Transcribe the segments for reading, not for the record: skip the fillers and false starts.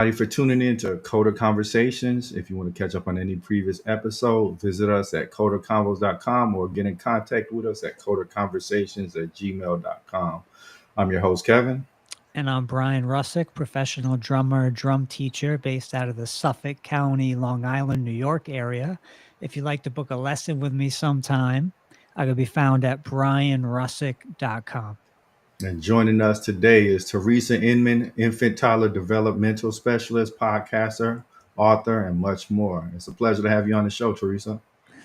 Thank you for tuning in to Coder Conversations. If you want to catch up on any previous episode, visit us at coderconvos.com or get in contact with us at coderconversations@gmail.com. I'm your host, Kevin. And I'm Brian Russick, professional drummer, drum teacher based out of the Suffolk County, Long Island, New York area. If you'd like to book a lesson with me sometime, I could be found at brianrussick.com. And joining us today is Theresa Inman, infant toddler developmental specialist, podcaster, author, and much more. It's a pleasure to have you on the show, Theresa.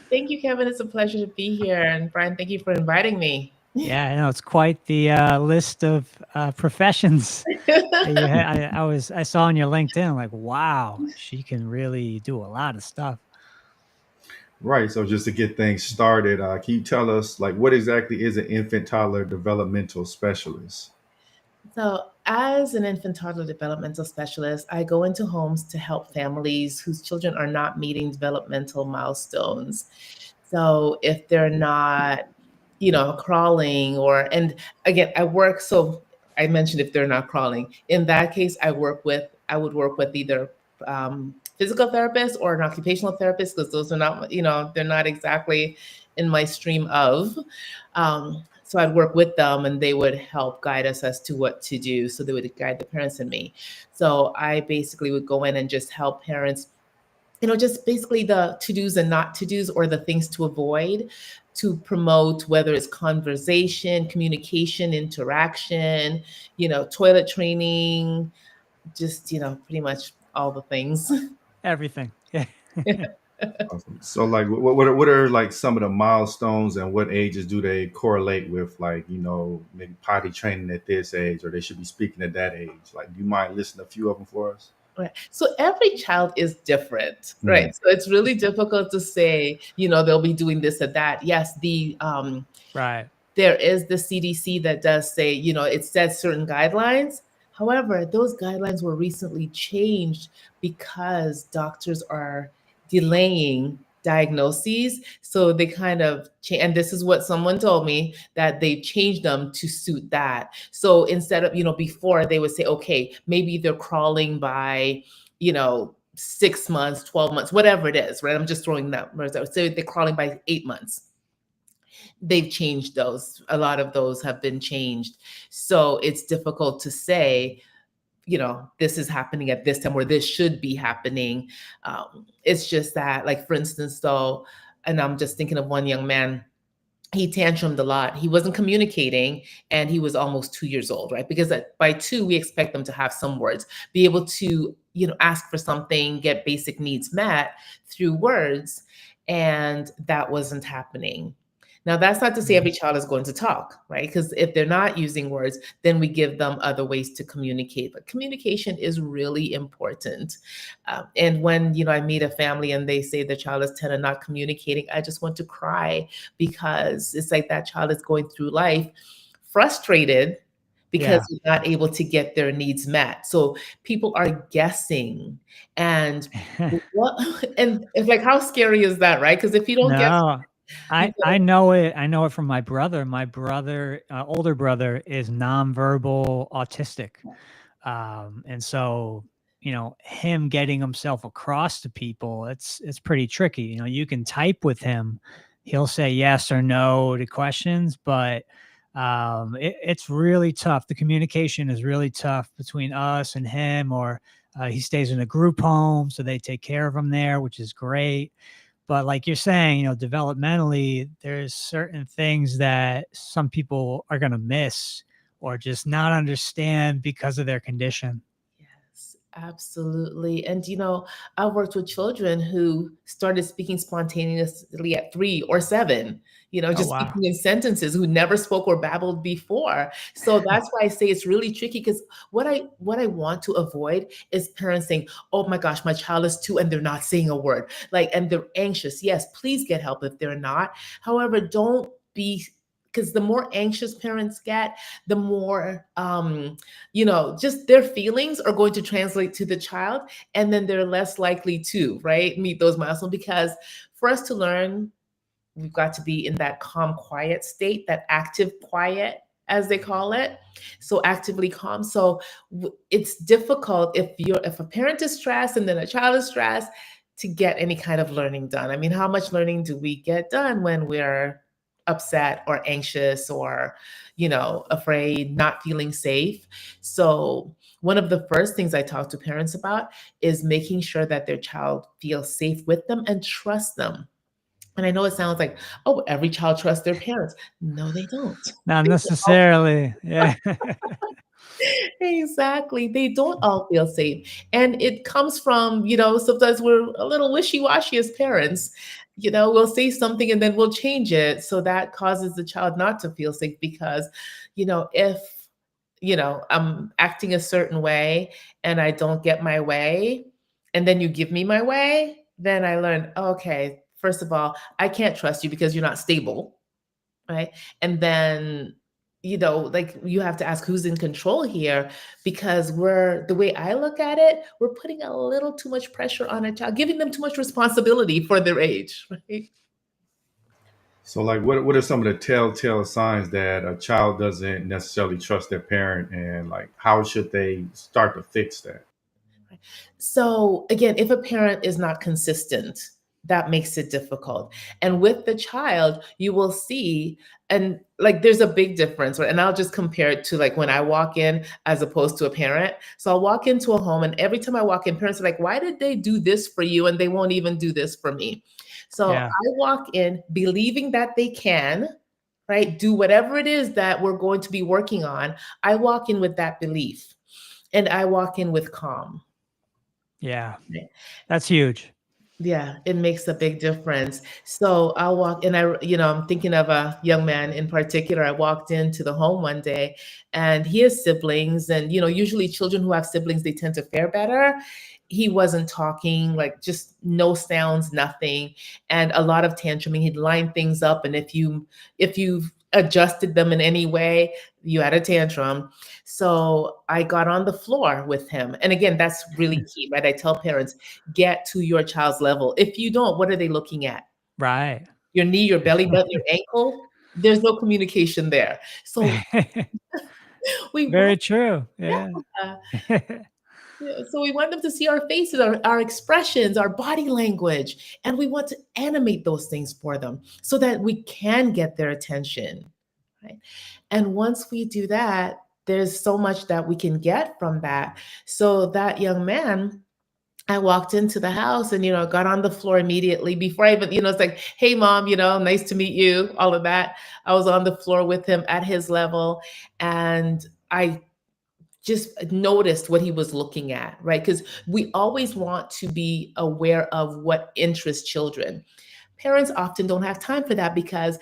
Thank you, Kevin. It's a pleasure to be here. And Brian, thank you for inviting me. Yeah, I know it's quite the list of professions that you had. I saw on your LinkedIn, like, wow, she can really do a lot of stuff. Right. So just to get things started, can you tell us like what exactly is an infant toddler developmental specialist? So, as an infant toddler developmental specialist, I go into homes to help families whose children are not meeting developmental milestones. So, if they're not, crawling and again, I mentioned if they're not crawling. In that case, I would work with either physical therapist or an occupational therapist because those are not, they're not exactly in my stream of. So I'd work with them and they would help guide us as to what to do. So they would guide the parents and me. So I basically would go in and just help parents, just basically the to-dos and not to-dos or the things to avoid to promote whether it's conversation, communication, interaction, toilet training, just, pretty much all the things. Everything. Yeah. Awesome. So like what are like some of the milestones and what ages do they correlate with like, maybe potty training at this age or they should be speaking at that age? Like do you mind listing a few of them for us? Right. So every child is different, right? So it's really difficult to say, they'll be doing this or that. Yes, Right. there is the CDC that does say, it says certain guidelines. However, those guidelines were recently changed because doctors are delaying diagnoses. So they kind of change, and this is what someone told me, that they changed them to suit that. So instead of, before they would say, okay, maybe they're crawling by, 6 months, 12 months, whatever it is, right? I'm just throwing numbers out. So they're crawling by 8 months. They've changed those. A lot of those have been changed. So it's difficult to say, this is happening at this time or this should be happening. It's just that, like, for instance, though, and I'm just thinking of one young man, he tantrumed a lot. He wasn't communicating and he was almost 2 years old, right? Because by 2, we expect them to have some words, be able to, ask for something, get basic needs met through words. And that wasn't happening. Now, that's not to say every child is going to talk, right? Because if they're not using words, then we give them other ways to communicate. But communication is really important. And when, I meet a family and they say the child is 10 and not communicating, I just want to cry because it's like that child is going through life frustrated because they're not able to get their needs met. So people are guessing. And and it's like, how scary is that, right? Because if you don't guess, I know it. I know it from my brother. My brother, older brother, is nonverbal autistic, and so him getting himself across to people, it's pretty tricky. You can type with him; he'll say yes or no to questions, but it's really tough. The communication is really tough between us and him. Or he stays in a group home, so they take care of him there, which is great. But like you're saying, developmentally, there's certain things that some people are going to miss or just not understand because of their condition. Yes, absolutely. And, I worked with children who started speaking spontaneously at 3 or 7, just wow. speaking in sentences, who never spoke or babbled before. So that's why I say it's really tricky, because what I want to avoid is parents saying, oh my gosh, my child is 2 and they're not saying a word, and they're anxious. Yes, please get help if they're not. However, don't be, because the more anxious parents get, the more, just their feelings are going to translate to the child. And then they're less likely to, right, meet those milestones. Because for us to learn, we've got to be in that calm, quiet state, that active quiet, as they call it. So actively calm. So it's difficult if a parent is stressed and then a child is stressed to get any kind of learning done. I mean, how much learning do we get done when we're upset or anxious or, afraid, not feeling safe? So one of the first things I talk to parents about is making sure that their child feels safe with them and trust them. And I know it sounds like, oh, every child trusts their parents. No, they don't. Not necessarily. Yeah. Exactly. They don't all feel safe. And it comes from, sometimes we're a little wishy-washy as parents. We'll say something and then we'll change it. So that causes the child not to feel safe because, if, I'm acting a certain way and I don't get my way, and then you give me my way, then I learn, okay, first of all, I can't trust you because you're not stable. Right. And then, like you have to ask who's in control here, because the way I look at it, we're putting a little too much pressure on a child, giving them too much responsibility for their age. Right. So, like, what are some of the telltale signs that a child doesn't necessarily trust their parent, and like, how should they start to fix that? So again, if a parent is not consistent, that makes it difficult. And with the child, you will see, and like there's a big difference, right? And I'll just compare it to like when I walk in as opposed to a parent. So I'll walk into a home and every time I walk in, parents are like, why did they do this for you? And they won't even do this for me. So Yeah. I walk in believing that they can, right? Do whatever it is that we're going to be working on. I walk in with that belief and I walk in with calm. Yeah. Right. That's huge. Yeah, it makes a big difference. So I'll walk and I'm thinking of a young man in particular. I walked into the home one day and he has siblings, and usually children who have siblings, they tend to fare better. He wasn't talking, like just no sounds, nothing, and a lot of tantruming. He'd line things up, and if you adjusted them in any way, you had a tantrum. So I got on the floor with him. And again, that's really key, right? I tell parents, get to your child's level. If you don't, what are they looking at? Right. Your knee, your belly button, your ankle? There's no communication there. So we Very want, true. Yeah. so we want them to see our faces, our expressions, our body language, and we want to animate those things for them so that we can get their attention, right? And once we do that, there's so much that we can get from that. So that young man, I walked into the house and, got on the floor immediately before I even, it's like, hey, mom, nice to meet you, all of that. I was on the floor with him at his level. And I just noticed what he was looking at, right? Because we always want to be aware of what interests children. Parents often don't have time for that because,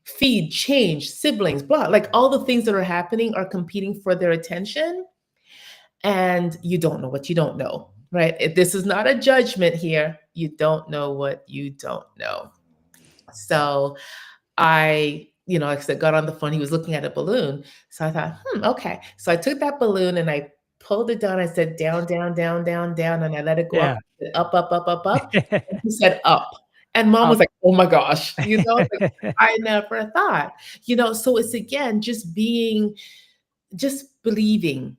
feed, change, siblings, blah, like all the things that are happening are competing for their attention. And you don't know what you don't know, right? This is not a judgment here. You don't know what you don't know. So like I said, got on the phone. He was looking at a balloon. So I thought, okay. So I took that balloon and I pulled it down. I said, down, down, down, down, down. And I let it go Yeah. up, up, up, up, up. And he said, up. And mom was like, oh my gosh, like, I never thought, so it's again, just believing,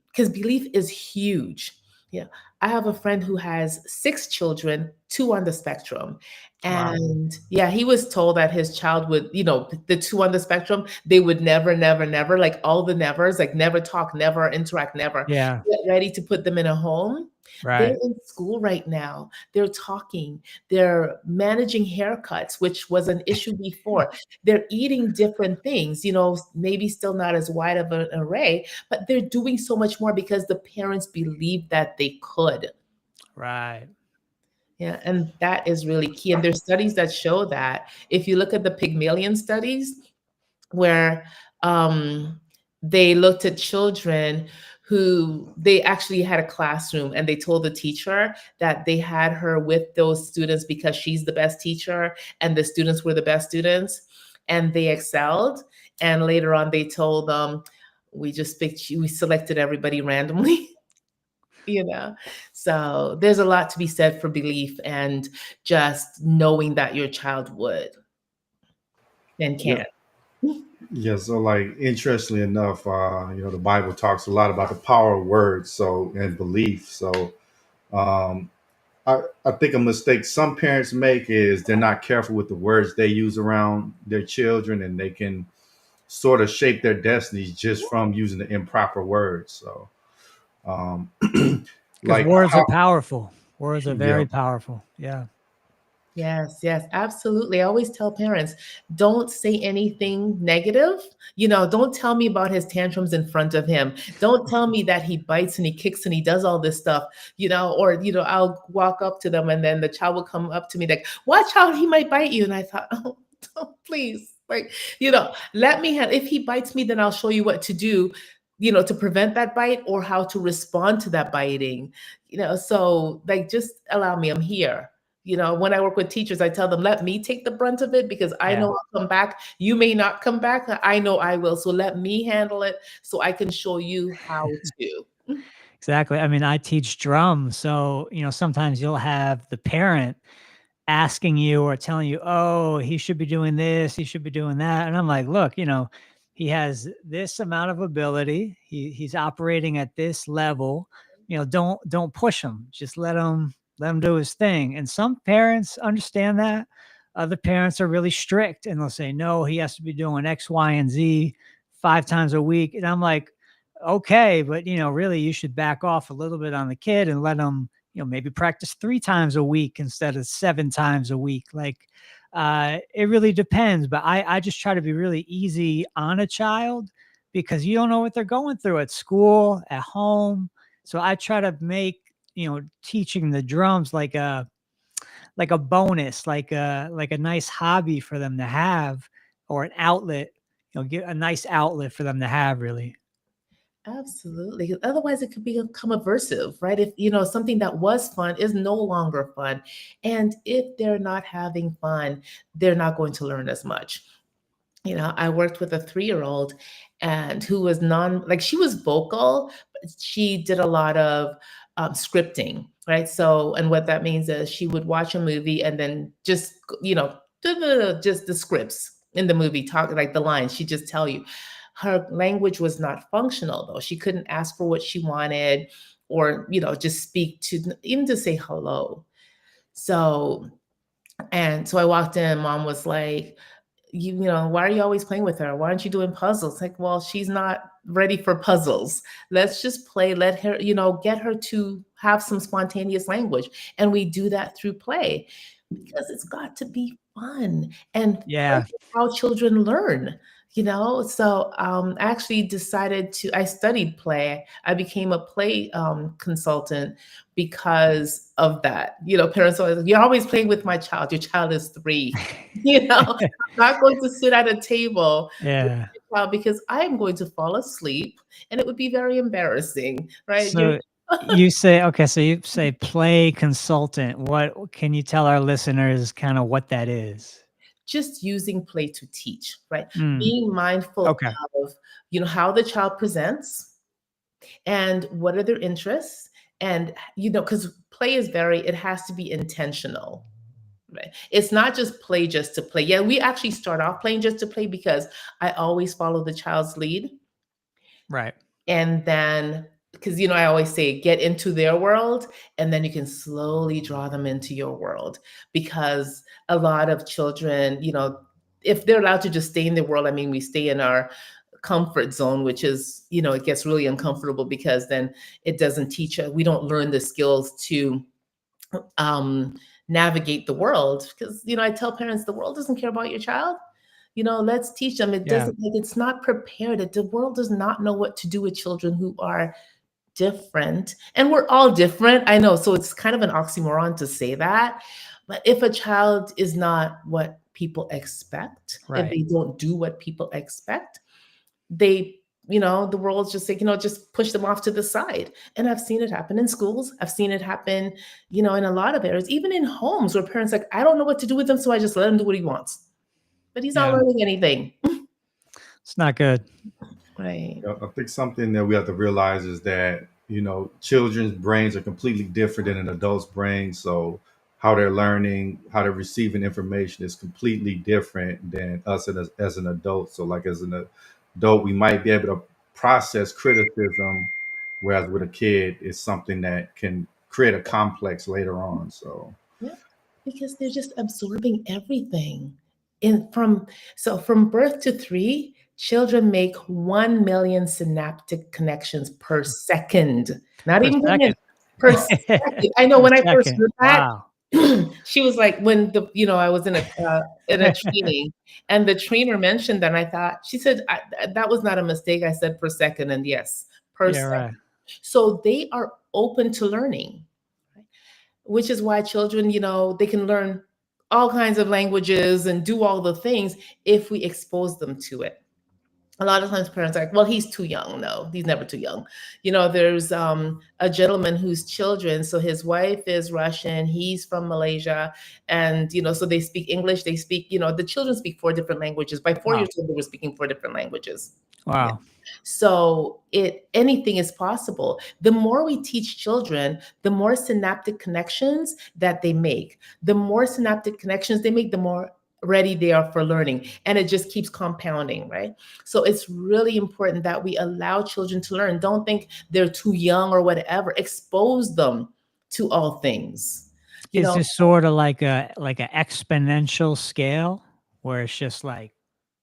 because belief is huge. Yeah. I have a friend who has 6 children, 2 on the spectrum. Wow. And yeah, he was told that his child would, the 2 on the spectrum, they would never, never, never, like all the nevers, like never talk, never interact, never Yeah. get ready to put them in a home. They're Right. in school right now. They're talking. They're managing haircuts, which was an issue before. They're eating different things, maybe still not as wide of an array, but they're doing so much more because the parents believed that they could. Right. Yeah, and that is really key. And there's studies that show that if you look at the Pygmalion studies, where they looked at children who they actually had a classroom and they told the teacher that they had her with those students because she's the best teacher and the students were the best students and they excelled. And later on they told them, we selected everybody randomly. So there's a lot to be said for belief and just knowing that your child would and Yeah. can. Yeah, so like interestingly enough, the Bible talks a lot about the power of words, so and belief. So um, I think a mistake some parents make is they're not careful with the words they use around their children, and they can sort of shape their destinies just from using the improper words. So, um, Because like words are how, powerful. Words are yeah, very powerful. Yeah. Yes, yes, absolutely. I always tell parents, don't say anything negative. Don't tell me about his tantrums in front of him. Don't tell me that he bites and he kicks and he does all this stuff, or, I'll walk up to them and then the child will come up to me like, watch out, he might bite you. And I thought, oh, please, like, let me have, if he bites me, then I'll show you what to do, to prevent that bite or how to respond to that biting, so like, just allow me, I'm here. When I work with teachers, I tell them, let me take the brunt of it because I Yeah. know I'll come back. You may not come back. I know I will. So let me handle it so I can show you how to. Exactly. I mean, I teach drums. So, sometimes you'll have the parent asking you or telling you, oh, he should be doing this, he should be doing that. And I'm like, look, he has this amount of ability. He's operating at this level. Don't push him. Just let him do his thing. And some parents understand that. Other parents are really strict and they'll say, no, he has to be doing X, Y, and Z 5 times a week. And I'm like, okay, but really you should back off a little bit on the kid and let him maybe practice 3 times a week instead of 7 times a week. Like, it really depends, but I just try to be really easy on a child because you don't know what they're going through at school, at home. So I try to make, teaching the drums like a bonus, like a nice hobby for them to have, or an outlet, get a nice outlet for them to have, really. Absolutely. 'Cause otherwise, it could become aversive, right? If, something that was fun is no longer fun. And if they're not having fun, they're not going to learn as much. I worked with a 3-year-old and who was like she was vocal, but she did a lot of scripting, right? So, and what that means is she would watch a movie and then just, just the scripts in the movie, talk like the lines, she just tell you. Her language was not functional though. She couldn't ask for what she wanted or, just speak to, even to say hello. So, and so I walked in, mom was like, why are you always playing with her? Why aren't you doing puzzles? Like, well, she's not ready for puzzles. Let's just play. Let her, get her to have some spontaneous language. And we do that through play because it's got to be fun. And play Yeah. is how children learn. So I actually I studied play. I became a play consultant because of that. Parents are always, you're always playing with my child. Your child is 3. I'm not going to sit at a table with Yeah. my child because I am going to fall asleep and it would be very embarrassing, right? So you say, okay, so you say play consultant. What can you tell our listeners kind of what that is? Just using play to teach, right? Mm, Being mindful okay. of, how the child presents and what are their interests. And, because play is it has to be intentional. Right. It's not just play just to play. Yeah, we actually start off playing just to play because I always follow the child's lead. Right. And then, because, I always say get into their world and then you can slowly draw them into your world. Because a lot of children, if they're allowed to just stay in their world, I mean, we stay in our comfort zone, which is, it gets really uncomfortable because then it doesn't teach us, we don't learn the skills to navigate the world. Because, I tell parents the world doesn't care about your child. Let's teach them. It Yeah. doesn't, like, it's not prepared. The world does not know what to do with children who are different. And we're all different. I know. So it's kind of an oxymoron to say that. But if a child is not what people expect, if Right. they don't do what people expect, they, the world's just like, just push them off to the side. And I've seen it happen in schools. I've seen it happen, in a lot of areas, even in homes where parents like, I don't know what to do with him. So I just let him do what he wants. But he's not Yeah. learning anything. It's not good. Right. I think something that we have to realize is that children's brains are completely different than an adult's brain. So how they're learning, how they're receiving information is completely different than us as an adult. So like as an adult, we might be able to process criticism, whereas with a kid, it's something that can create a complex later on. So Yeah, because they're just absorbing everything. In from birth to 3, children make 1 million synaptic connections per second. Not Per even per second. minute, per second. I know Per when I first second. heard that, Wow. she was like, when I was in a training, and the trainer mentioned that, and I thought, she said, that was not a mistake. I said per second, and yes, per Yeah, second. right. So they are open to learning, which is why children, they can learn all kinds of languages and do all the things if we expose them to it. A lot of times parents are like, well, he's too young. No, he's never too young. There's a gentleman whose children, so his wife is Russian, he's from Malaysia, and so they speak English, they speak, the children speak 4 different languages. By 4 years Wow. old, they were speaking 4 different languages. Yeah. Wow. So anything is possible. The more we teach children, the more synaptic connections that they make. The more synaptic connections they make, the more ready they are for learning. And it just keeps compounding, right? So it's really important that we allow children to learn. Don't think they're too young or whatever. Expose them to all things. Is this sort of like a exponential scale where it's just like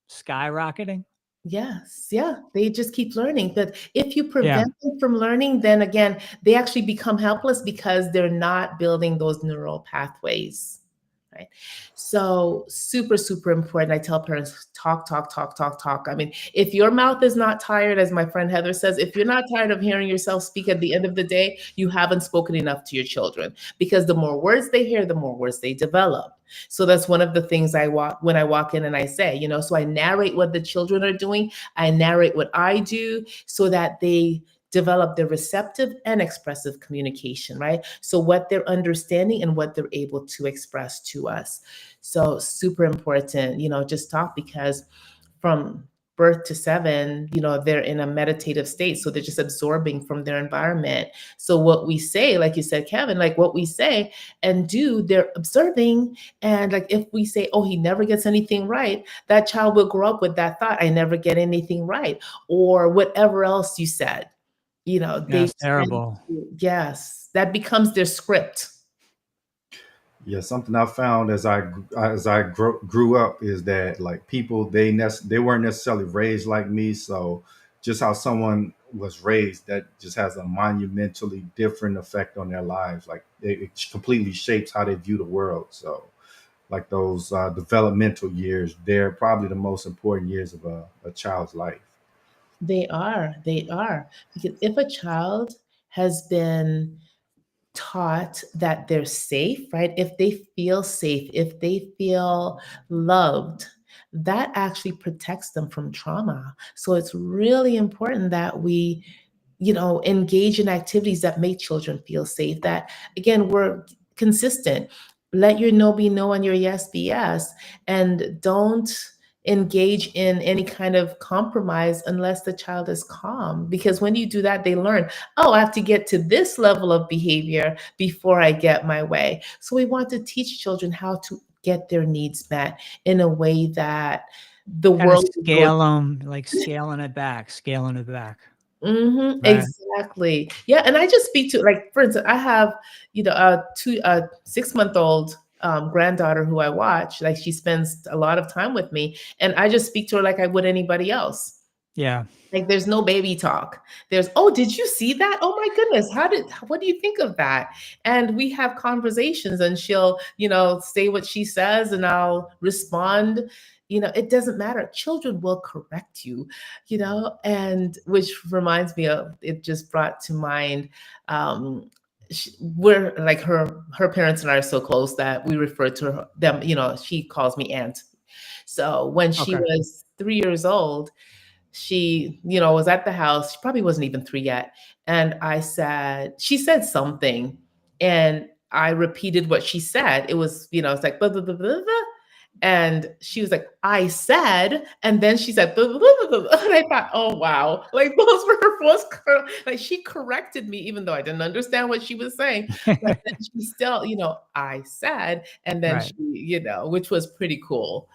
skyrocketing? Yes, yeah, they just keep learning. But if you Yeah. prevent them from learning, then again, they actually become helpless because they're not building those neural pathways, right? So super, super important. I tell parents, talk, talk, talk, talk, talk. I mean, if your mouth is not tired, as my friend Heather says, if you're not tired of hearing yourself speak at the end of the day, you haven't spoken enough to your children, because the more words they hear, the more words they develop. So that's one of the things when I walk in and I say, so I narrate what the children are doing. I narrate what I do so that they develop their receptive and expressive communication, right? So what they're understanding and what they're able to express to us. So super important, just talk, because from birth to 7, they're in a meditative state. So they're just absorbing from their environment. So what we say, like you said, Kevin, like what we say and do, they're observing. And like if we say, oh, he never gets anything right, that child will grow up with that thought, I never get anything right, or whatever else you said. They That's terrible. yes, that becomes their script. yeah, something I found as I grew up is that like people they weren't necessarily raised like me, so just how someone was raised, that just has a monumentally different effect on their lives. Like it completely shapes how they view the world. So like those developmental years, they're probably the most important years of a child's life. They are, because if a child has been taught that they're safe, right? If they feel safe, if they feel loved, that actually protects them from trauma. So it's really important that we, engage in activities that make children feel safe, that again, we're consistent. Let your no be no and your yes be yes. And don't engage in any kind of compromise unless the child is calm. Because when you do that, they learn, oh, I have to get to this level of behavior before I get my way. So we want to teach children how to get their needs met in a way that the Kind of world will go. scale them, like scaling it back, right? Exactly. Yeah, and I just speak to, like, for instance, I have, a 6-month-old granddaughter who I watch. Like, she spends a lot of time with me, and I just speak to her like I would anybody else. Yeah. Like, there's no baby talk. There's, oh, did you see that? Oh my goodness, what do you think of that? And we have conversations, and she'll, say what she says, and I'll respond. It doesn't matter. Children will correct you, and which reminds me of, it just brought to mind, we're like, her parents and I are so close that we refer to them, she calls me aunt. So when she Okay. was 3 years old, she, was at the house. She probably wasn't even 3 yet. And she said something, and I repeated what she said. It was, it's like, blah, blah, blah, blah, blah. And she was like, I said, and then she said, "Blah, blah, blah, blah, blah." And I thought, oh, wow. Like those were her first, like she corrected me, even though I didn't understand what she was saying. But then she still, I said, and then Right. she, which was pretty cool.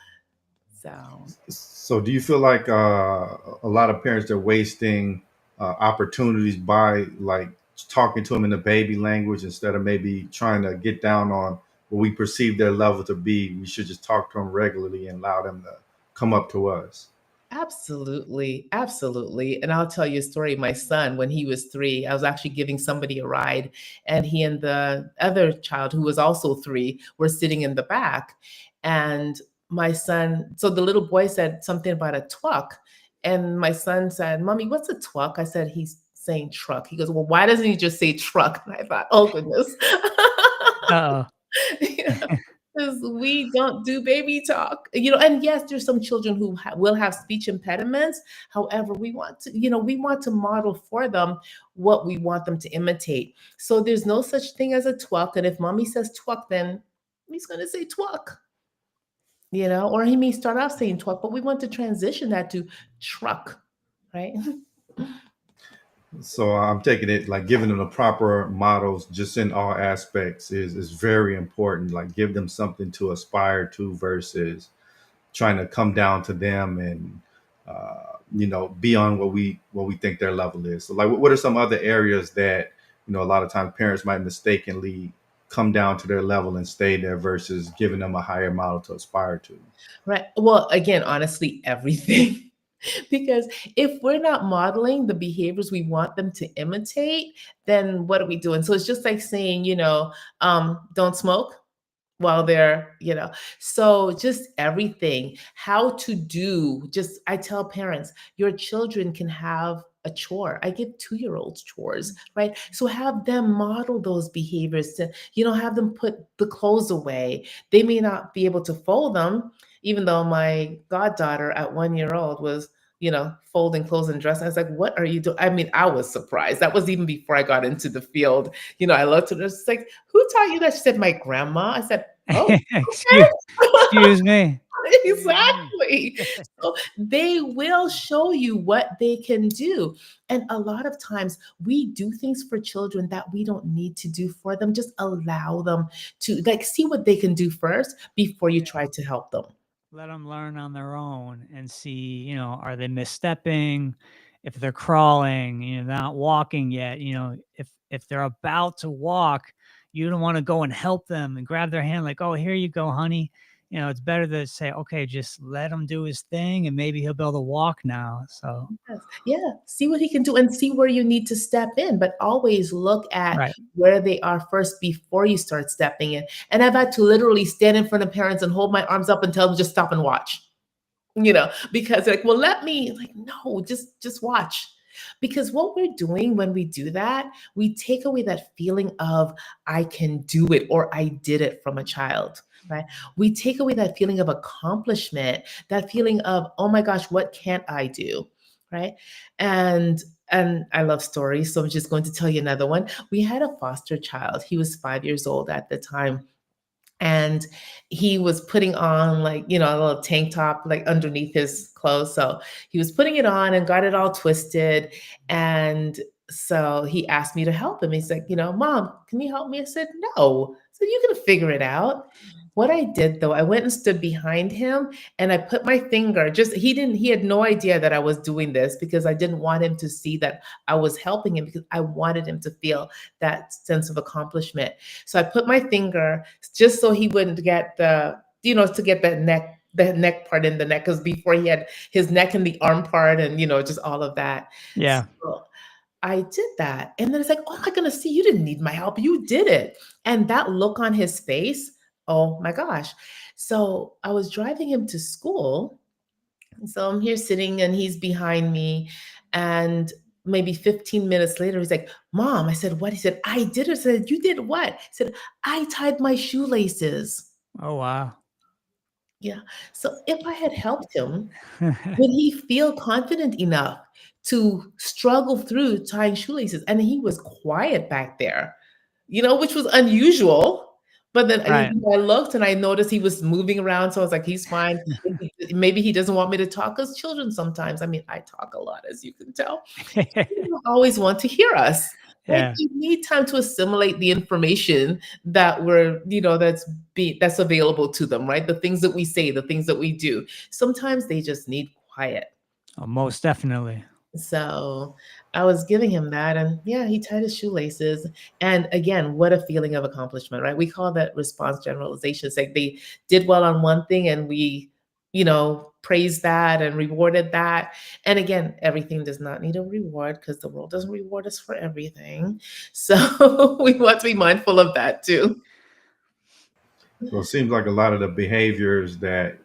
So So, do you feel like a lot of parents are wasting opportunities by like talking to them in the baby language instead of maybe trying to get down on what we perceive their level to be? We should just talk to them regularly and allow them to come up to us. absolutely, absolutely. And I'll tell you a story. My son, when he was 3, I was actually giving somebody a ride, and he and the other child, who was also 3, were sitting in the back. And my son, so the little boy said something about a truck. And my son said, Mommy, what's a truck? I said, he's saying truck. He goes, well, why doesn't he just say truck? And I thought, oh, goodness. Uh-oh. Because we don't do baby talk, and yes, there's some children who will have speech impediments. However, we want to model for them what we want them to imitate. So there's no such thing as a twuck. And if mommy says twuck, then he's going to say twuck, or he may start off saying twuck, but we want to transition that to truck, right? So I'm taking it like giving them the proper models just in all aspects is very important. Like give them something to aspire to versus trying to come down to them and beyond what we think their level is. So like what are some other areas that a lot of times parents might mistakenly come down to their level and stay there versus giving them a higher model to aspire to? Right. Well, again, honestly, everything. Because if we're not modeling the behaviors we want them to imitate, then what are we doing? So it's just like saying, don't smoke while they're. So just everything, how to do, just I tell parents, your children can have a chore. I give 2-year-olds chores, right? So have them model those behaviors to, have them put the clothes away. They may not be able to fold them, even though my goddaughter at 1 year old was, folding clothes and dressing. I was like, what are you doing? I mean, I was surprised. That was even before I got into the field. I looked at her, it's like, who taught you that? She said, my grandma. I said, oh, excuse, excuse me. exactly. So they will show you what they can do. And a lot of times we do things for children that we don't need to do for them. Just allow them to see what they can do first before you try to help them. Let them learn on their own and see, are they misstepping? If they're crawling, not walking yet, if they're about to walk, you don't want to go and help them and grab their hand like, oh, here you go, honey. It's better to say, okay, just let him do his thing and maybe he'll be able to walk now. So yes. Yeah, see what he can do and see where you need to step in, but always look at right. where they are first before you start stepping in. And I've had to literally stand in front of parents and hold my arms up and tell them just stop and watch. Because they're like, well, let me, like, no, just watch. Because what we're doing when we do that, we take away that feeling of I can do it or I did it from a child, right? We take away that feeling of accomplishment, that feeling of, oh my gosh, what can't I do, right? And I love stories, so I'm just going to tell you another one. We had a foster child. He was 5 years old at the time. And he was putting on like, a little tank top, like underneath his clothes. So he was putting it on and got it all twisted. And so he asked me to help him. He's like, Mom, can you help me? I said, no. So you can figure it out. What I did though, I went and stood behind him and I put my finger, he had no idea that I was doing this because I didn't want him to see that I was helping him because I wanted him to feel that sense of accomplishment. So I put my finger just so he wouldn't get to get the neck part in the neck, because before he had his neck and the arm part and, just all of that. Yeah. So I did that. And then it's like, oh my goodness, see, you didn't need my help. You did it. And that look on his face, oh my gosh. So I was driving him to school. So I'm here sitting and he's behind me. And maybe 15 minutes later, he's like, Mom, I said, what? He said, I did it. I said, you did what? He said, I tied my shoelaces. Oh, wow. Yeah. So if I had helped him, would he feel confident enough to struggle through tying shoelaces? And he was quiet back there, which was unusual. But then Right. I looked and I noticed he was moving around. So I was like, he's fine. Maybe he doesn't want me to talk as children sometimes. I mean, I talk a lot, as you can tell. They don't always want to hear us. Right? Yeah. You need time to assimilate the information that that's available to them, right? The things that we say, the things that we do. Sometimes they just need quiet. Oh, most definitely. So I was giving him that, and yeah, he tied his shoelaces. And again, what a feeling of accomplishment, right? We call that response generalization. It's like they did well on one thing, and we, praised that and rewarded that. And again, everything does not need a reward because the world doesn't reward us for everything. So we want to be mindful of that too. So it seems like a lot of the behaviors that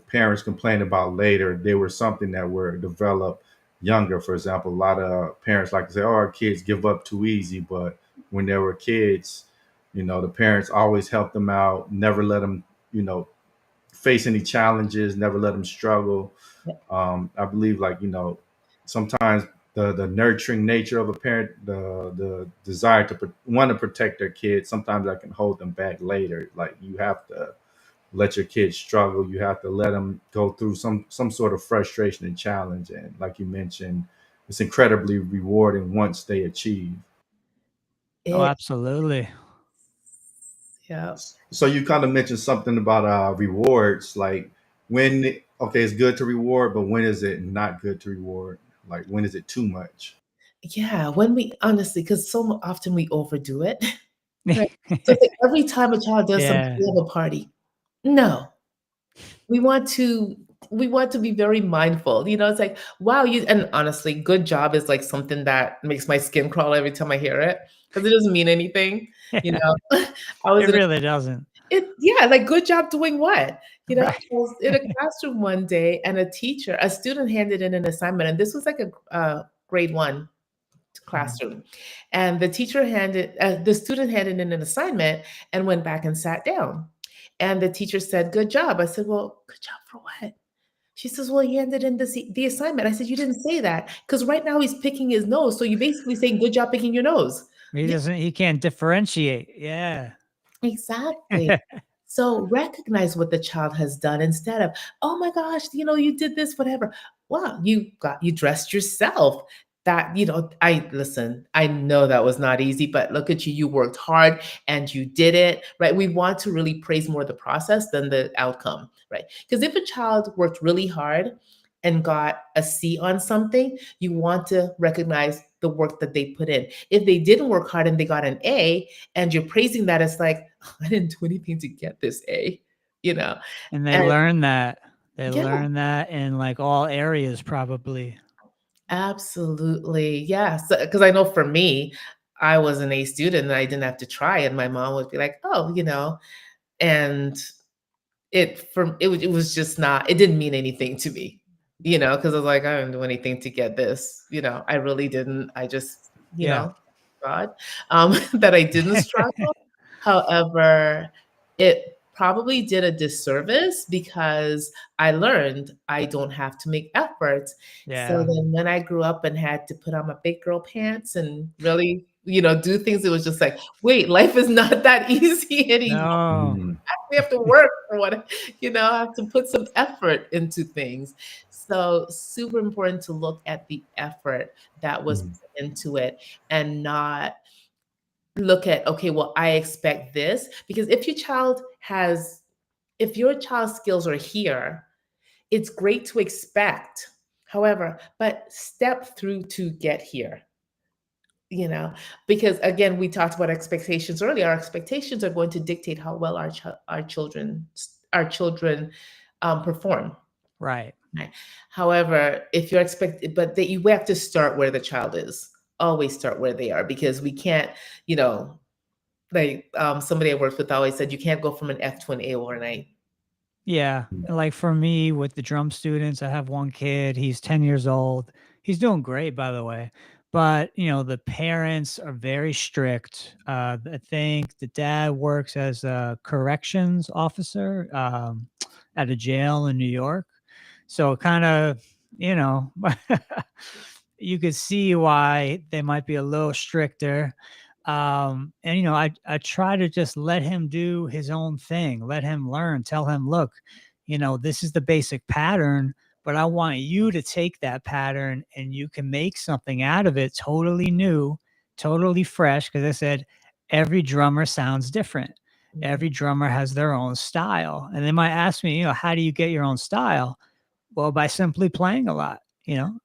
parents complain about later, they were something that were developed younger. For example, a lot of parents like to say, "Oh, our kids give up too easy," but when they were kids, the parents always helped them out, never let them, you know, face any challenges, never let them struggle. I believe, like sometimes the nurturing nature of a parent, the desire to want to protect their kids, sometimes that can hold them back later. Like you have to let your kids struggle. You have to let them go through some sort of frustration and challenge. And like you mentioned, it's incredibly rewarding once they achieve. Oh, It, absolutely. yeah. So you kind of mentioned something about rewards, like when okay, it's good to reward, but when is it not good to reward? Like when is it too much? Yeah, when we honestly, because often we overdo it, right? So it's like every time a child does something, Yeah. we have a party. No, we want to we want to be very mindful. It's like, wow, and honestly, good job is like something that makes my skin crawl every time I hear it because it doesn't mean anything. You Yeah. know, I was It in a really doesn't. yeah, like good job doing what? I Right. was in a classroom one day and a student handed in an assignment, and this was like a grade one Mhm. classroom. And the student handed in an assignment and went back and sat down. And the teacher said, "Good job." I said, "Well, good job for what?" She says, "Well, he handed in the assignment." I said, "You didn't say that because right now he's picking his nose. So you basically saying, 'Good job picking your nose.'" Yeah, He can't differentiate. Yeah. exactly. So recognize what the child has done instead of, "Oh my gosh, you did this, whatever." Wow, you dressed yourself. That, I listen, I know that was not easy, but look at you. You worked hard and you did it, right? We want to really praise more the process than the outcome, right? Because if a child worked really hard and got a C on something, you want to recognize the work that they put in. If they didn't work hard and they got an A, and you're praising that, it's like, I didn't do anything to get this A, you know? And they And learn that. They yeah, learn that in like all areas probably. absolutely. Yes. Because I know for me, I was an A student and I didn't have to try. And my mom would be like, oh, and it was just not, it didn't mean anything to me, because I was like, I didn't do anything to get this. I really didn't. I just, Yeah. God, that I didn't struggle. However, it probably did a disservice because I learned I don't have to make efforts. So Yeah. then when I grew up and had to put on my big girl pants and really, do things, it was just like, wait, life is not that easy anymore. No. Mm, We have to work for what, I have to put some effort into things. So super important to look at the effort that was mm, put into it and not look at, okay, well, I expect this. Because if your child's skills are here, it's great to expect. However, but step through to get here, you know, because again, we talked about expectations earlier. Our expectations are going to dictate how well our children perform. Right. Right? However, if you're expected, but that you have to start where the child is. Always start where they are because we can't, you know, like somebody I worked with always said, you can't go from an F to an A overnight. Yeah. And like for me with the drum students, I have one kid, he's 10 years old. He's doing great, by the way. But, the parents are very strict. I think the dad works as a corrections officer at a jail in New York. So kind of, you know, you could see why they might be a little stricter. And I try to just let him do his own thing, let him learn, tell him, look, this is the basic pattern, but I want you to take that pattern and you can make something out of it totally new, totally fresh. Because I said, every drummer sounds different. Mhm. Every drummer has their own style. And they might ask me, how do you get your own style? Well, by simply playing a lot.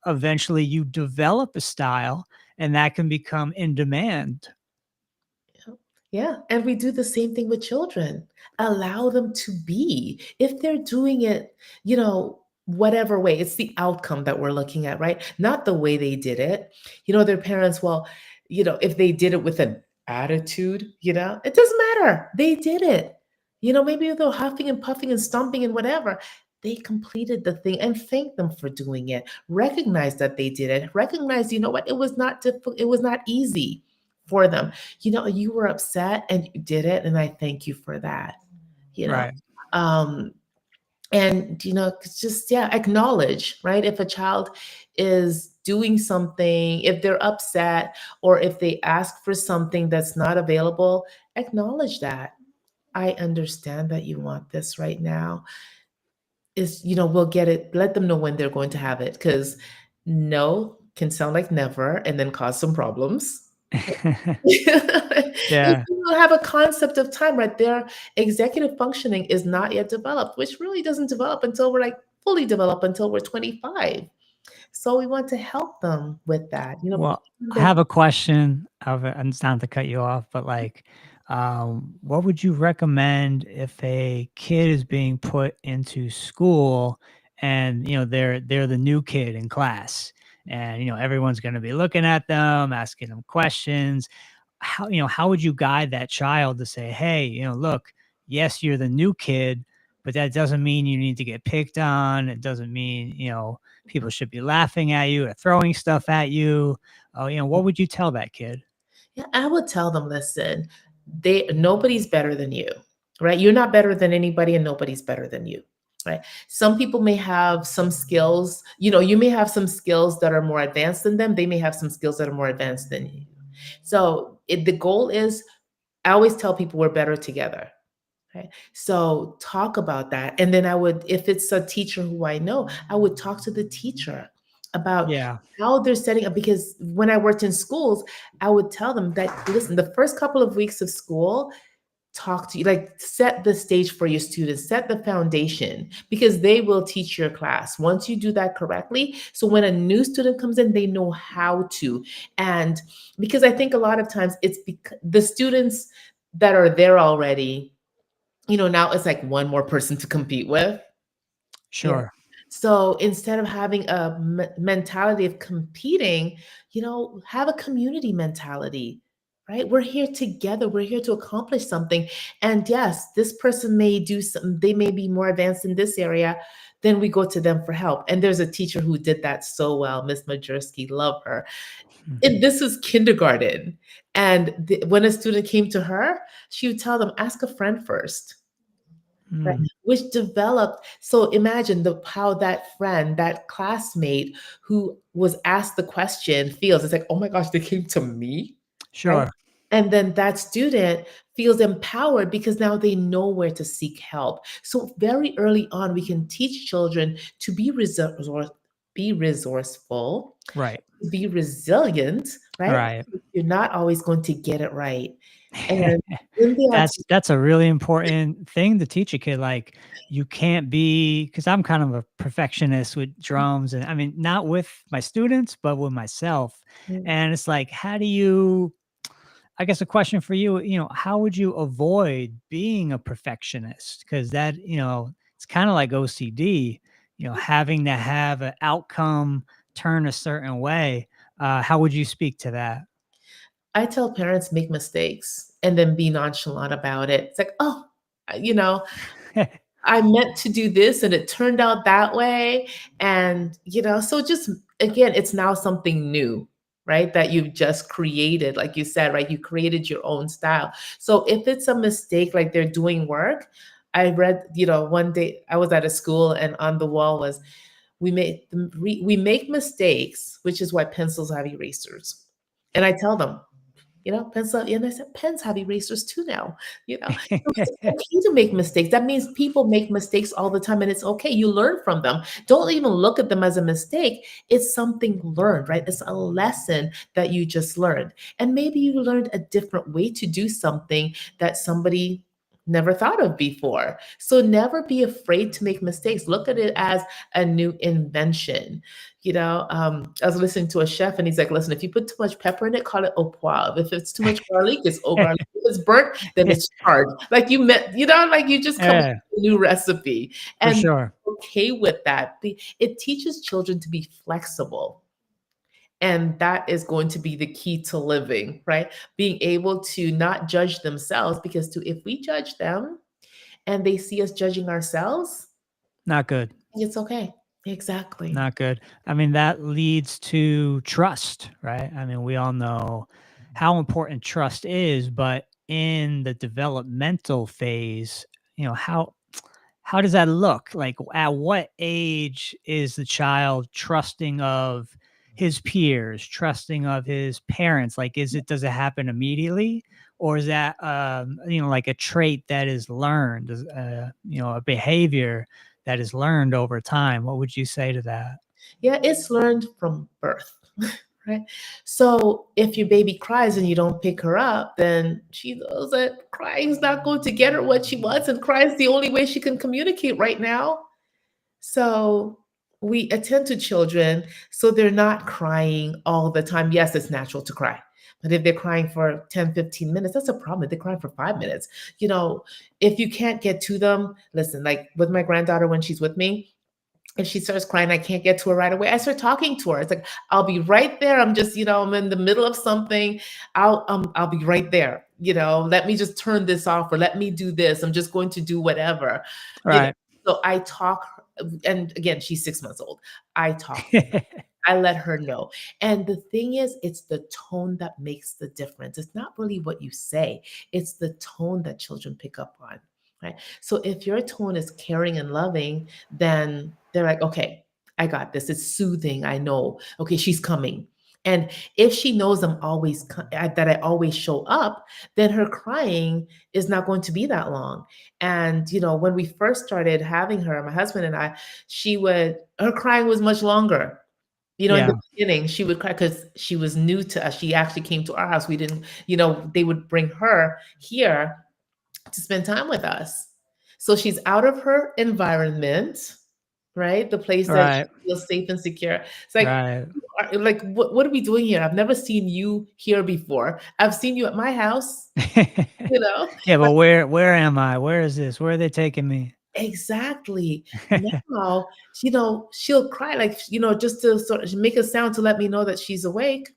Eventually you develop a style and that can become in demand. Yeah, and we do the same thing with children. Allow them to be. If they're doing it, whatever way, it's the outcome that we're looking at, right? Not the way they did it. Their parents, well, if they did it with an attitude, it doesn't matter. They did it. Maybe they're huffing and puffing and stomping and whatever. They completed the thing and thank them for doing it. Recognize that they did it. Recognize, you know what? It was not difficult. It was not easy for them. You were upset and you did it, and I thank you for that. You know, Right. um, and it's just yeah, acknowledge, right? If a child is doing something, if they're upset, or if they ask for something that's not available, acknowledge that. I understand that you want this right now. We'll get it. Let them know when they're going to have it, because no can sound like never and then cause some problems. If Yeah. you don't have a concept of time, right? Their executive functioning is not yet developed, which really doesn't develop until we're like fully developed until we're 25. So we want to help them with that. Well, I That have a question. And it's not to cut you off, but like, what would you recommend if a kid is being put into school and they're the new kid in class, and everyone's going to be looking at them, asking them questions. How would you guide that child to say, hey, look, yes, you're the new kid, but that doesn't mean you need to get picked on. It doesn't mean people should be laughing at you or throwing stuff at you. Oh, what would you tell that kid? Yeah, I would tell them, listen, nobody's better than you, right? You're not better than anybody and nobody's better than you, right? Some people may have some skills, you may have some skills that are more advanced than them. They may have some skills that are more advanced than you. So the goal is, I always tell people we're better together. Right. So talk about that. And then if it's a teacher who I know, I would talk to the teacher about Yeah. how they're setting up. Because when I worked in schools, I would tell them that, listen, the first couple of weeks of school, talk to you, like set the stage for your students, set the foundation, because they will teach your class once you do that correctly. So when a new student comes in, they know how to. And because I think a lot of times it's because the students that are there already, now it's like one more person to compete with. Yeah. Sure. So instead of having a mentality of competing, have a community mentality, right? We're here together. We're here to accomplish something. And yes, this person may do something, they may be more advanced in this area. Then we go to them for help. And there's a teacher who did that so well, Miss Majerski, love her. And this was kindergarten. And when a student came to her, she would tell them, ask a friend first. Right, Mm. which developed. So imagine how that friend, that classmate who was asked the question feels. It's like, oh my gosh, they came to me, right? Sure. And then that student feels empowered because now they know where to seek help. So very early on, we can teach children to be resourceful, Right. be resilient, right? Right. You're not always going to get it right. And when they are That's a really important thing to teach a kid. Like, you can't be, because I'm kind of a perfectionist with drums, and I mean, not with my students, but with myself. And it's like, how do you, I guess a question for you, how would you avoid being a perfectionist? Because that, it's kind of like OCD, having to have an outcome turn a certain way. How would you speak to that? I tell parents, make mistakes and then be nonchalant about it. It's like, oh, you know, I meant to do this and it turned out that way. And, so just again, it's now something new, right? That you've just created, like you said, right? You created your own style. So if it's a mistake, like they're doing work, I read, one day I was at a school and on the wall was, we make mistakes, which is why pencils have erasers. And I tell them, pencil. And I said, pens have erasers too now. So it's okay to make mistakes. That means people make mistakes all the time, and it's okay. You learn from them. Don't even look at them as a mistake. It's something learned, right? It's a lesson that you just learned. And maybe you learned a different way to do something that somebody never thought of before. So never be afraid to make mistakes. Look at it as a new invention. I was listening to a chef, and he's like, listen, if you put too much pepper in it, call it au poivre. If it's too much garlic, it's au garlic. If it's burnt, then it's charred. Like like you just come up Yeah, with a new recipe, for and sure. okay with that. It teaches children to be flexible. And that is going to be the key to living, right? Being able to not judge themselves, because if we judge them and they see us judging ourselves, Not good. it's okay. Exactly. Not good. I mean, that leads to trust, right? I mean, we all know how important trust is, but in the developmental phase, how does that look? Like, at what age is the child trusting of his peers, trusting of his parents? Like, does it happen immediately? Or is that, like a trait that is learned, a behavior that is learned over time? What would you say to that? Yeah, it's learned from birth. Right. So if your baby cries and you don't pick her up, then she knows that crying's not going to get her what she wants, and crying's the only way she can communicate right now. So we attend to children so they're not crying all the time. Yes, it's natural to cry. But if they're crying for 10, 15 minutes, that's a problem. If they're crying for 5 minutes, if you can't get to them, listen, like with my granddaughter, when she's with me, if she starts crying, I can't get to her right away, I start talking to her. It's like, I'll be right there. I'm just, I'm in the middle of something. I'll be right there. Let me just turn this off, or let me do this. I'm just going to do whatever. Right. So I talk, and again, she's 6 months old. I talk. I let her know. And the thing is, it's the tone that makes the difference. It's not really what you say. It's the tone that children pick up on, right? So if your tone is caring and loving, then they're like, okay, I got this. It's soothing. I know. Okay, she's coming. And if she knows that I always show up, then her crying is not going to be that long. And when we first started having her, my husband and I, her crying was much longer. In Yeah. the beginning, she would cry because she was new to us. She actually came to our house. We didn't, they would bring her here to spend time with us. So she's out of her environment, right? The place that Right. she feels safe and secure. It's like, Right. what are we doing here? I've never seen you here before. I've seen you at my house, Yeah, but where am I? Where is this? Where are they taking me? Exactly. Now, she'll cry, like, just to sort of make a sound to let me know that she's awake.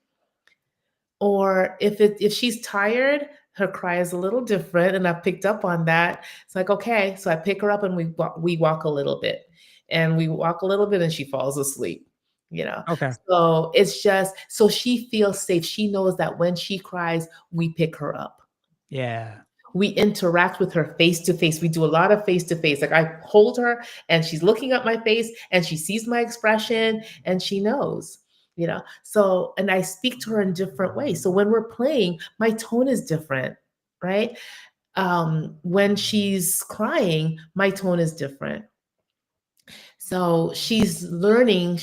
Or if she's tired, her cry is a little different, and I've picked up on that. It's like, okay, so I pick her up and we walk a little bit, and she falls asleep. Okay. So it's just so she feels safe. She knows that when she cries, we pick her up. Yeah. We interact with her face to face. We do a lot of face to face. Like, I hold her and she's looking at my face and she sees my expression and she knows, So, and I speak to her in different ways. So when we're playing, my tone is different, right? When she's crying, my tone is different. So she has learned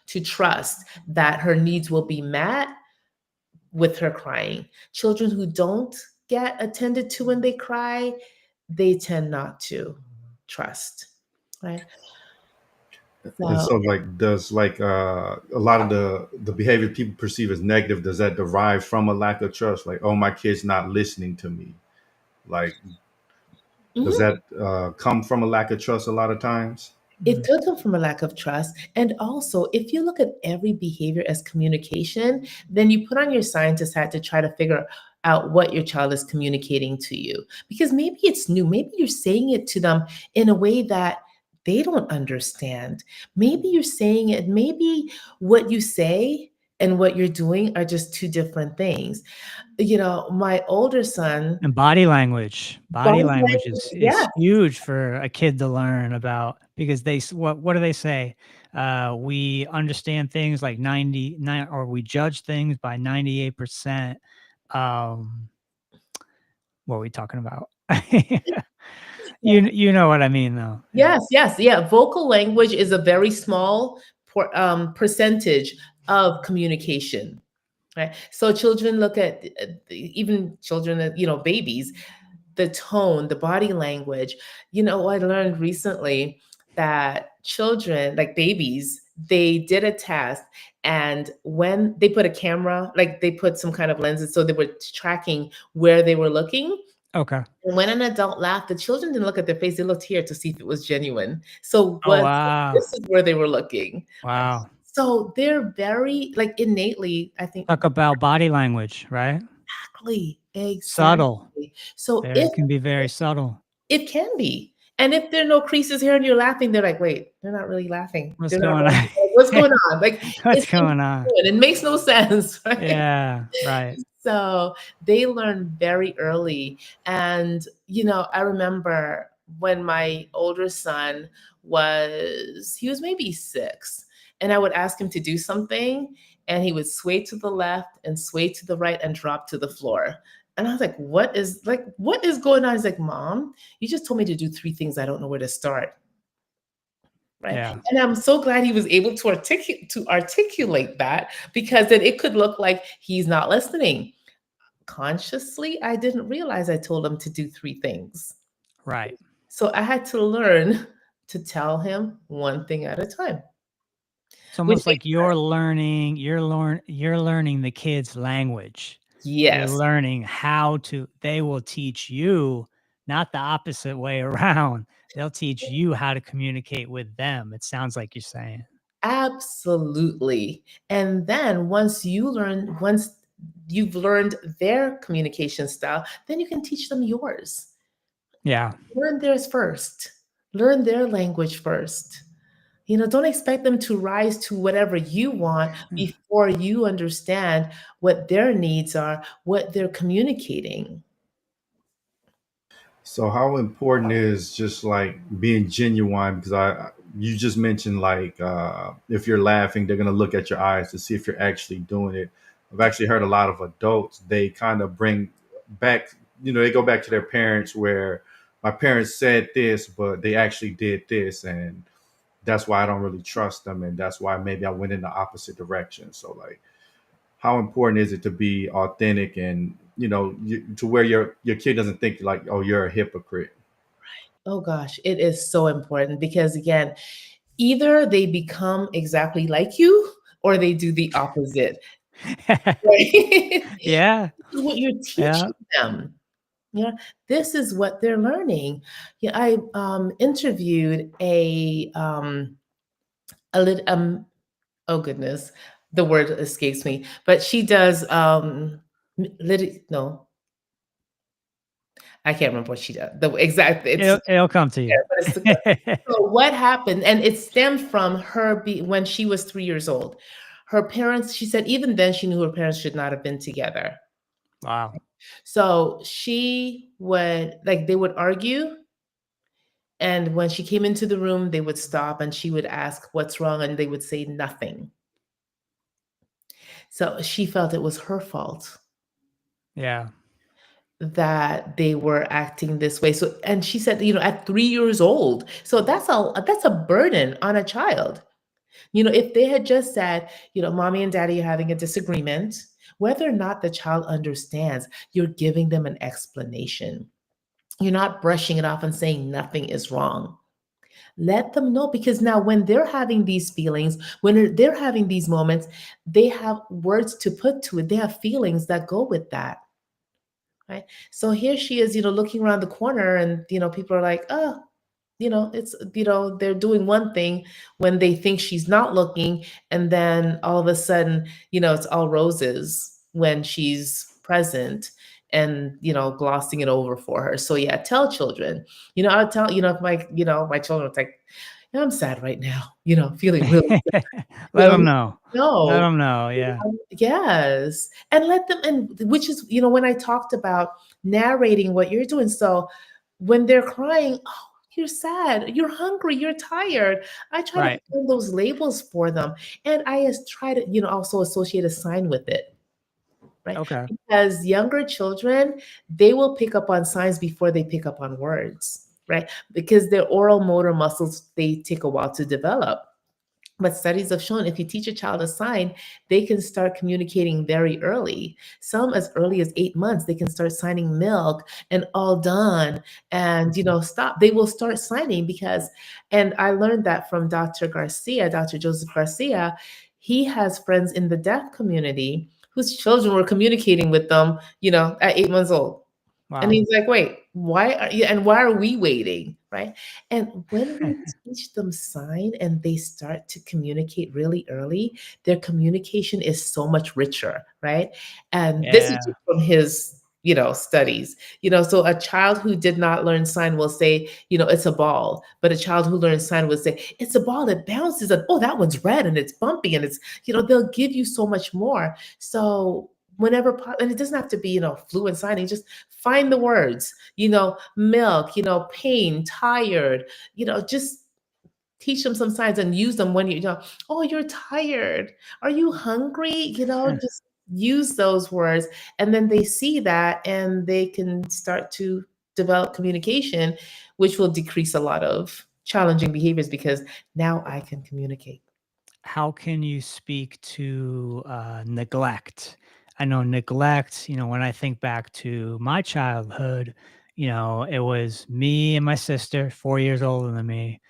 to trust that her needs will be met with her crying. Children who don't get attended to when they cry, they tend not to trust, right? And so, like, does a lot of the behavior people perceive as negative, does that derive from a lack of trust? Like, oh, my kid's not listening to me. Like, does that come from a lack of trust a lot of times? It could come from a lack of trust. And also, if you look at every behavior as communication, then you put on your scientist hat to try to figure out what your child is communicating to you. Because maybe it's new. Maybe you're saying it to them in a way that they don't understand. Maybe you're saying it, maybe what you say and what you're doing are just two different things. My older son, And body language body is language, yeah, huge for a kid to learn about, because what do they say? We understand things like 99, or we judge things by 98%. What are we talking about? You know what I mean, though. Yeah. yes, yeah. Vocal language is a very small percentage of communication. Right. So children look at even children, babies, the tone, the body language. I learned recently that children, like babies, they did a test, and when they put a camera, like they put some kind of lenses, so they were tracking where they were looking. Okay. And when an adult laughed, the children didn't look at their face; they looked here to see if it was genuine. So Oh, wow. this is where they were looking. Wow. So they're very, like, innately, I think. Talk about body language, right? Exactly. Subtle. So There, if it can be very subtle. it can be, and if there are no creases here and you're laughing, they're like, wait, they're not really laughing. What's They're not going really, on? what's going on? Like, What's it's going on? it makes no sense, right? Yeah, right. So they learn very early. And, I remember when my older son he was maybe 6, and I would ask him to do something, and he would sway to the left and sway to the right and drop to the floor. And I was like, what is going on? He's like, Mom, you just told me to do 3 things. I don't know where to start. Right. Yeah. And I'm so glad he was able to articulate that, because then it could look like he's not listening. Consciously, I didn't realize I told him to do 3 things. Right. So I had to learn to tell him one thing at a time. It's almost like you're learning the kids' language. You're Yes, learning how to, they will teach you, not the opposite way around. They'll teach you how to communicate with them. It sounds like you're saying. absolutely. And then once you've learned their communication style, then you can teach them yours. Yeah. Learn theirs first. Learn their language first. Don't expect them to rise to whatever you want before you understand what their needs are, what they're communicating. So how important is just like being genuine? Because you just mentioned like if you're laughing, they're gonna look at your eyes to see if you're actually doing it. I've actually heard a lot of adults, they kind of bring back, they go back to their parents where my parents said this, but they actually did this, and that's why I don't really trust them, and that's why maybe I went in the opposite direction. So like, how important is it to be authentic and to where your kid doesn't think like, oh, you're a hypocrite? Oh gosh, it is so important, because again, either they become exactly like you or they do the opposite. Right? Yeah. This is what you're Yeah. teaching them. This is what they're learning. I interviewed oh goodness, the word escapes me, but she does no, I can't remember what she does. The exact it's It'll come to you. but it's so what happened, and it stemmed from her when she was 3 years old. Her parents, she said, even then she knew her parents should not have been together. Wow. So they would argue, and when she came into the room, they would stop and she would ask, what's wrong? And they would say nothing. So she felt it was her fault Yeah. that they were acting this way. So, and she said, at 3 years old, so that's a burden on a child. If they had just said, mommy and daddy are having a disagreement, whether or not the child understands, you're giving them an explanation. You're not brushing it off and saying nothing is wrong. Let them know, because now when they're having these feelings, when they're having these moments, they have words to put to it. They have feelings that go with that. Right. So here she is, looking around the corner, and, people are like, oh, it's, they're doing one thing when they think she's not looking. And then all of a sudden, it's all roses when she's present, and, glossing it over for her. So yeah, tell children, I'll tell, if my children are like, I'm sad right now, feeling really sad. Let them know. Let No. them know. Yeah. Yes. And let them, and which is, when I talked about narrating what you're doing. So when they're crying, oh, you're sad, you're hungry, you're tired. I try to Right. find those labels for them. And I just try to, also associate a sign with it, right? Okay. Because younger children, they will pick up on signs before they pick up on words, right? Because their oral motor muscles, they take a while to develop. But studies have shown if you teach a child a sign, they can start communicating very early. Some as early as 8 months, they can start signing milk and all done and, stop. They will start signing because, and I learned that from Dr. Garcia, Dr. Joseph Garcia. He has friends in the deaf community whose children were communicating with them, at 8 months old. And Wow. he's like, wait, why are we waiting? Right. And when we teach them sign and they start to communicate really early, their communication is so much richer. Right. And this is Yeah. just from his, studies, so a child who did not learn sign will say, it's a ball. But a child who learns sign will say, it's a ball that bounces. And oh, that one's red and it's bumpy and it's, they'll give you so much more. So whenever, and it doesn't have to be, fluent signing, just find the words, milk, pain, tired, just teach them some signs and use them when oh, you're tired. Are you hungry? Just use those words. And then they see that and they can start to develop communication, which will decrease a lot of challenging behaviors because now I can communicate. How can you speak to neglect? I know neglect, when I think back to my childhood, it was me and my sister, 4 years older than me.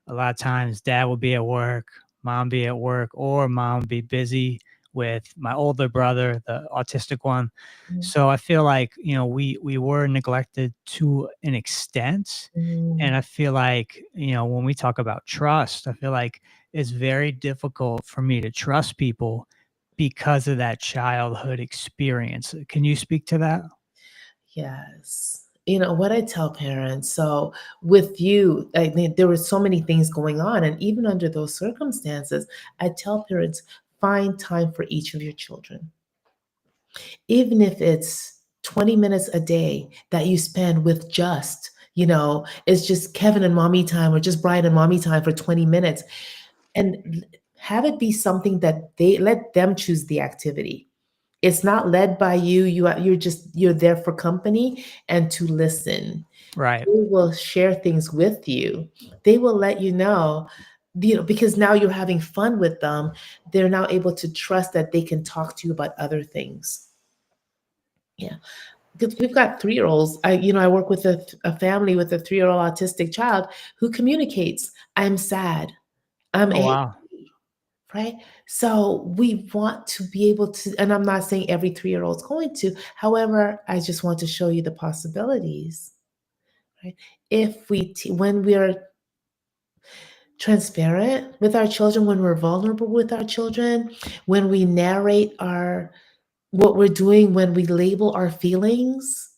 A lot of times dad would be at work, mom be at work, or mom be busy with my older brother, the autistic one. Mm, So I feel like, we were neglected to an extent. And mm. I feel like, when we talk about trust, I feel like it's very difficult for me to trust people because of that childhood experience. Can you speak to that? Yes. What I tell parents, so with you, I mean, there were so many things going on. And even under those circumstances, I tell parents, find time for each of your children. Even if it's 20 minutes a day that you spend with it's just Kevin and mommy time or just Brian and mommy time for 20 minutes. And have it be something that they let them choose the activity. It's not led by you. You're there for company and to listen. Right. They will share things with you. They will let you know, because now you're having fun with them. They're now able to trust that they can talk to you about other things. Yeah. Because we've got 3-year-olds. I work with a family with a 3-year-old autistic child who communicates, I'm sad. I'm Oh, angry. wow. Right? So we want to be able to, and I'm not saying every 3-year-old is going to, however, I just want to show you the possibilities, right? When we are transparent with our children, when we're vulnerable with our children, when we narrate what we're doing, when we label our feelings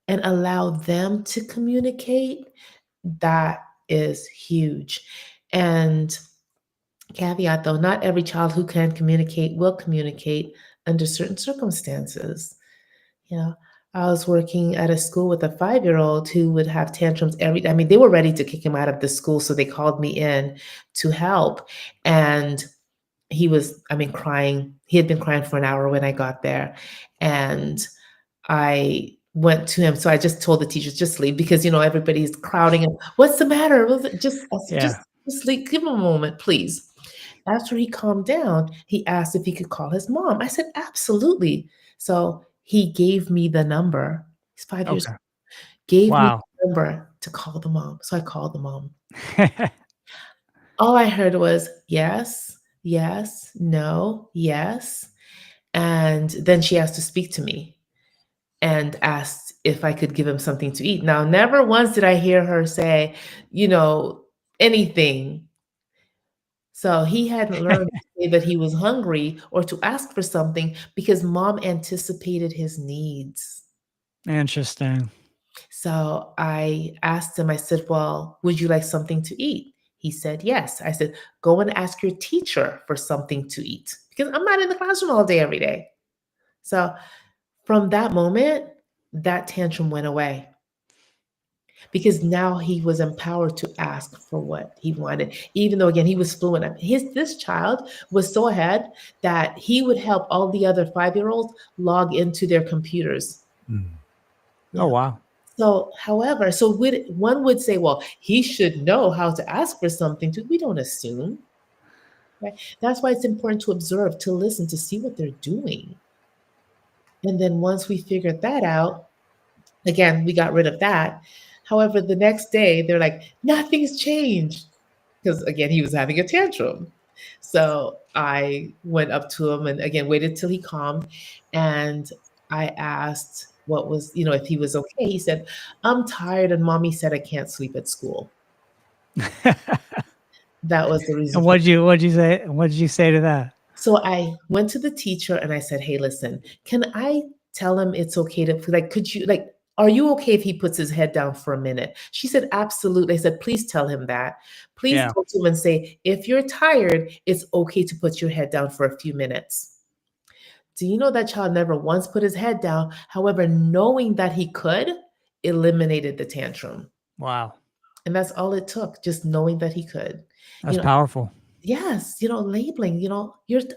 and allow them to communicate, that is huge. And caveat though, not every child who can communicate will communicate under certain circumstances. You know, I was working at a school with a 5-year-old who would have tantrums I mean, they were ready to kick him out of the school, so they called me in to help. And he was, I mean, crying. He had been crying for an hour when I got there. And I went to him. So I just told the teachers, just leave because, everybody's crowding and what's the matter? I said, Yeah. just leave. Give him a moment, please. After he calmed down, he asked if he could call his mom. I said, absolutely. So he gave me the number. He's 5 years Okay. old. Gave me Wow. the number to call the mom. So I called the mom. All I heard was yes, yes, no, yes. And then she asked to speak to me and asked if I could give him something to eat. Now, never once did I hear her say, anything. So he hadn't learned to say that he was hungry or to ask for something because mom anticipated his needs. Interesting. So I asked him, I said, well, would you like something to eat? He said, yes. I said, go and ask your teacher for something to eat because I'm not in the classroom all day, every day. So from that moment, that tantrum went away because now he was empowered to ask for what he wanted, even though again he was fluent. This child was so ahead that he would help all the other 5-year-olds log into their computers. Mm. Oh, wow. So, however, one would say, well, he should know how to ask for something. We don't assume, right? That's why it's important to observe, to listen, to see what they're doing. And then once we figured that out, again, we got rid of that. However, the next day they're like, nothing's changed. Because again, he was having a tantrum. So I went up to him and again waited till he calmed. And I asked what was, if he was okay. He said, I'm tired and mommy said I can't sleep at school. That was the reason. And what'd you say? What did you say to that? So I went to the teacher and I said, hey, listen, can I tell him it's okay to, like, could you, like, are you okay if he puts his head down for a minute? She said, absolutely. I said, please tell him that. Please Yeah. go to him and say, if you're tired, it's okay to put your head down for a few minutes. Do you know that child never once put his head down? However, knowing that he could eliminated the tantrum. Wow. And that's all it took, just knowing that he could. That's powerful. Yes, labeling,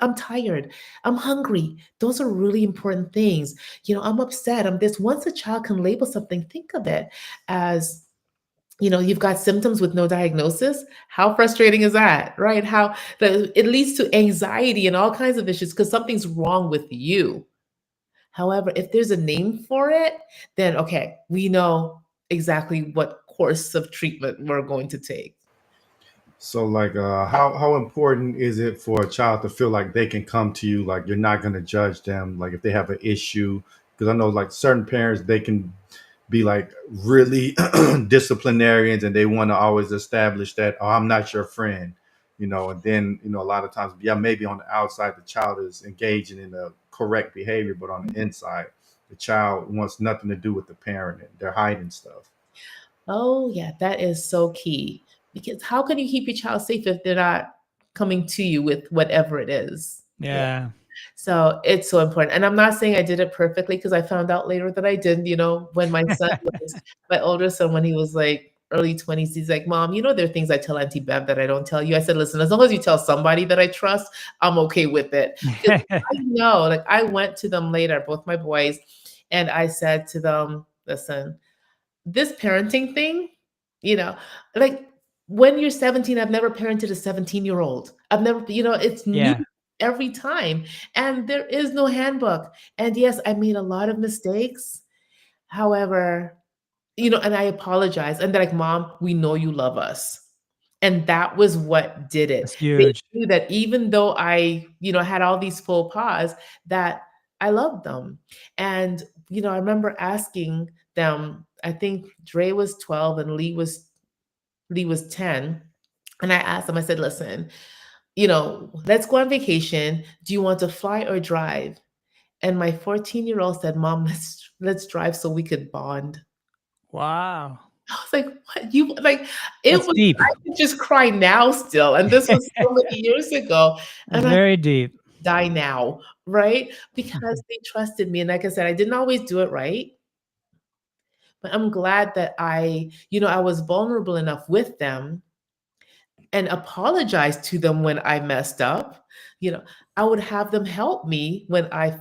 I'm tired, I'm hungry. Those are really important things. I'm upset, I'm this. Once a child can label something, think of it as, you've got symptoms with no diagnosis. How frustrating is that, right? It leads to anxiety and all kinds of issues because something's wrong with you. However, if there's a name for it, then okay, we know exactly what course of treatment we're going to take. So like how important is it for a child to feel like they can come to you, like you're not going to judge them, like if they have an issue? Because I know like certain parents, they can be like really disciplinarians and they want to always establish that, oh, I'm not your friend, and then a lot of times, yeah, maybe on the outside the child is engaging in the correct behavior, but on the inside the child wants nothing to do with the parent and they're hiding stuff. Oh yeah, that is so key. Because how can you keep your child safe if they're not coming to you with whatever it is? Yeah. So it's so important. And I'm not saying I did it perfectly because I found out later that I didn't, when my my older son, when he was like early 20s, he's like, Mom, there are things I tell Auntie Bev that I don't tell you. I said, listen, as long as you tell somebody that I trust, I'm okay with it. I know, like I went to them later, both my boys, and I said to them, listen, this parenting thing, like when you're 17, I've never parented a 17-year-old. I've never, it's new every time. And there is no handbook. And yes, I made a lot of mistakes. However, and I apologize. And they're like, Mom, we know you love us. And that was what did it. That's huge. They knew that even though I, had all these faux pas, that I loved them. And, I remember asking them, I think Dre was 12 and Lee was 10. And I asked them, I said, listen, let's go on vacation. Do you want to fly or drive? And my 14-year-old said, Mom, let's drive so we could bond. Wow. I was like, what? You like it That's was deep. I could just cry now still. And this was so many years ago. That's And I very deep. die now, right? Because they trusted me. And like I said, I didn't always do it right. But I'm glad that I was vulnerable enough with them and apologize to them when I messed up. I would have them help me when I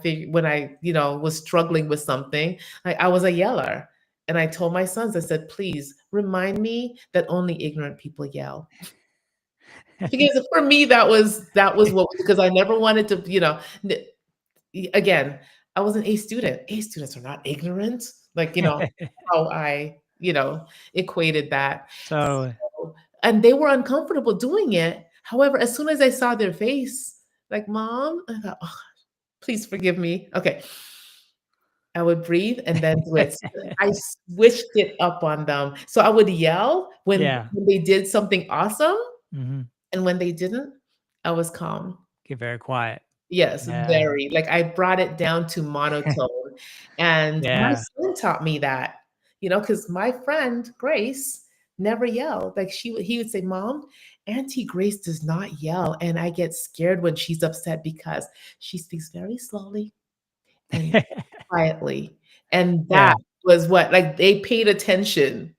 was struggling with something. Like I was a yeller. And I told my sons, I said, please remind me that only ignorant people yell. Because for me, that was what, because I never wanted to, again, I was an A student. A students are not ignorant. Like, how I, equated that. Totally. And they were uncomfortable doing it. However, as soon as I saw their face, like, Mom, I thought, oh, please forgive me. Okay. I would breathe and then do it. I switched it up on them. So I would yell when they did something awesome. Mm-hmm. And when they didn't, I was calm. Get very quiet. Yes, very. Like I brought it down to monotone. And my son taught me that, because my friend, Grace, never yelled. Like he would say, "Mom, Auntie Grace does not yell," and I get scared when she's upset because she speaks very slowly and quietly, and Yeah. that was what, like, they paid attention.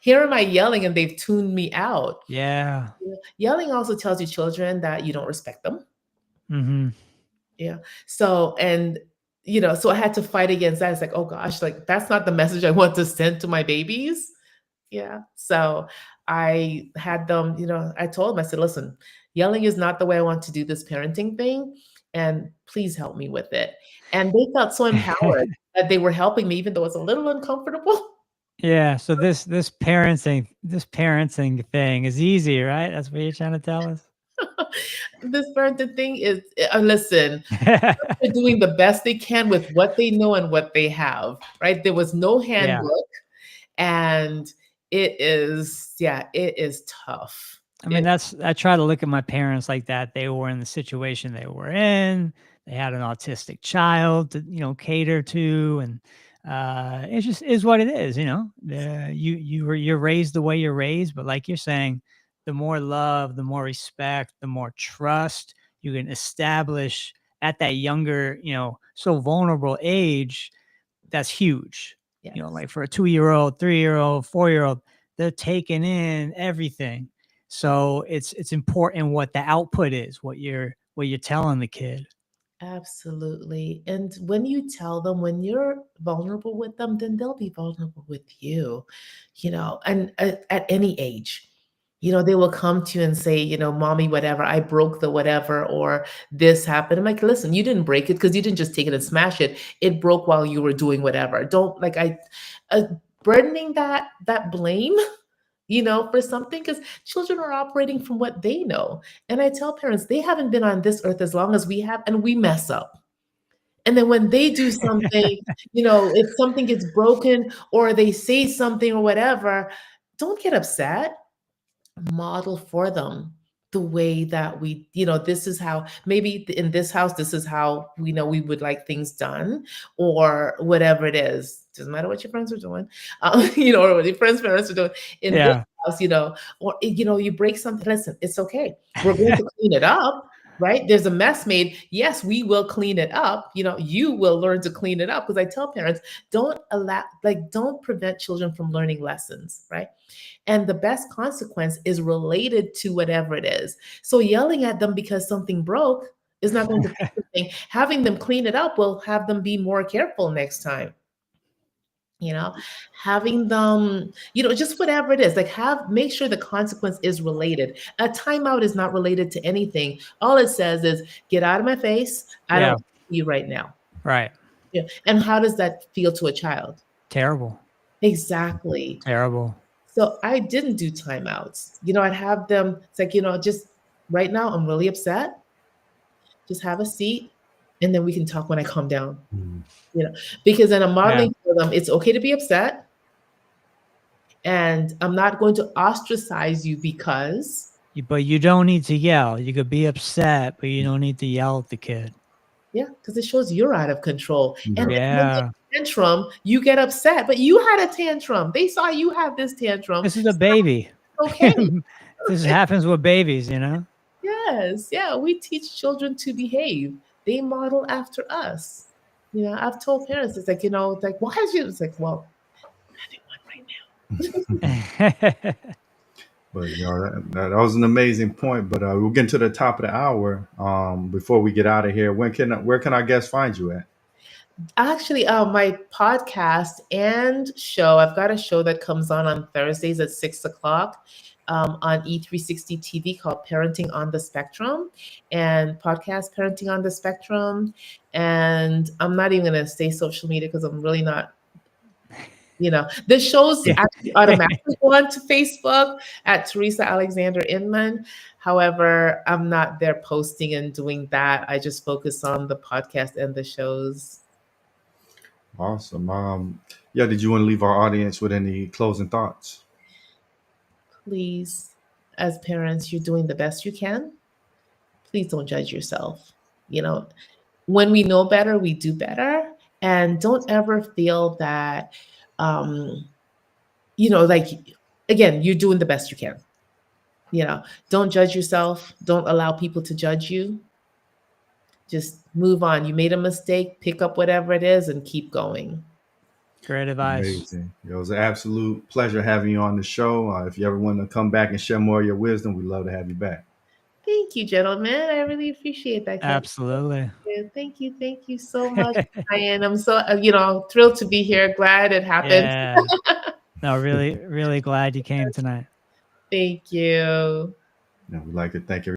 Here am I yelling, and they've tuned me out. Yeah. Yelling also tells your children that you don't respect them. Mm-hmm. Yeah. So, and so I had to fight against that. It's like, oh gosh, like that's not the message I want to send to my babies. Yeah. So I had them, I told them, I said, listen, yelling is not the way I want to do this parenting thing. And please help me with it. And they felt so empowered that they were helping me, even though it's a little uncomfortable. Yeah. So this parenting thing is easy, right? That's what you're trying to tell us. This parenting thing is, listen, they're doing the best they can with what they know and what they have, right? There was no Yeah. handbook, and it is tough. I mean, I try to look at my parents like that. They were in the situation they were in. They had an autistic child to, cater to, and it just is what it is. You're raised the way you're raised, but like you're saying, the more love, the more respect, the more trust you can establish at that younger, so vulnerable age, that's huge. Yes. Like for a 2-year-old, 3-year-old, 4-year-old, they're taking in everything. So it's important what the output is, what you're telling the kid. Absolutely. And when you tell them, when you're vulnerable with them, then they'll be vulnerable with you, and at any age. They will come to you and say, "Mommy, whatever, I broke the whatever, or this happened." I'm like, listen, you didn't break it because you didn't just take it and smash it. It broke while you were doing whatever. Don't, like, uh, burdening that blame, for something, because children are operating from what they know. And I tell parents, they haven't been on this earth as long as we have, and we mess up. And then when they do something, if something gets broken or they say something or whatever, don't get upset. Model for them the way that this is how, maybe in this house, this is how we would like things done, or whatever it is. Doesn't matter what your friends are doing, or what your friends' parents are doing in this Yeah. house, or you break something. Listen, it's okay. We're going to clean it up. Right? There's a mess made. Yes, we will clean it up. You will learn to clean it up. Because I tell parents, don't prevent children from learning lessons, right? And the best consequence is related to whatever it is. So yelling at them because something broke is not going to fix the thing. Having them clean it up will have them be more careful next time. Having them, just whatever it is, like make sure the consequence is related. A timeout is not related to anything. All it says is, get out of my face. I don't see you right now. Right. Yeah. And how does that feel to a child? Terrible. Exactly. Terrible. So I didn't do timeouts. I'd have them, it's like, just right now, I'm really upset. Just have a seat, and then we can talk when I calm down. Because then I'm modeling for them, it's okay to be upset. And I'm not going to ostracize you because. But you don't need to yell. You could be upset, but you don't need to yell at the kid. Yeah, because it shows you're out of control. And yeah. Tantrum, you get upset, but you had a tantrum. They saw you have this tantrum. This is a baby. Okay. This happens with babies, Yes. Yeah. We teach children to behave. They model after us. I've told parents, it's like, it's like, why is you? It's like, well, I'm having one right now. But that was an amazing point. But we're getting to the top of the hour. Before we get out of here, where can our guests find you at? Actually, my podcast and show, I've got a show that comes on Thursdays at 6:00 on E360 TV called Parenting on the Spectrum, and podcast Parenting on the Spectrum. And I'm not even going to say social media because I'm really not. The shows actually automatically go on to Facebook at Theresa Alexander Inman. However, I'm not there posting and doing that. I just focus on the podcast and the shows. Awesome. Did you want to leave our audience with any closing thoughts? Please, as parents, you're doing the best you can. Please don't judge yourself. When we know better, we do better. And don't ever feel that, like again, you're doing the best you can. You know, don't judge yourself. Don't allow people to judge you. Just move on. You made a mistake, pick up whatever it is and keep going. Great advice. Amazing. It was an absolute pleasure having you on the show. If you ever want to come back and share more of your wisdom, we'd love to have you back. Thank you, gentlemen. I really appreciate that. Absolutely. Thank you. Thank you so much, Ryan. I'm so, thrilled to be here. Glad it happened. Yeah. No, really, really glad you came tonight. Thank you. We'd like to thank everybody.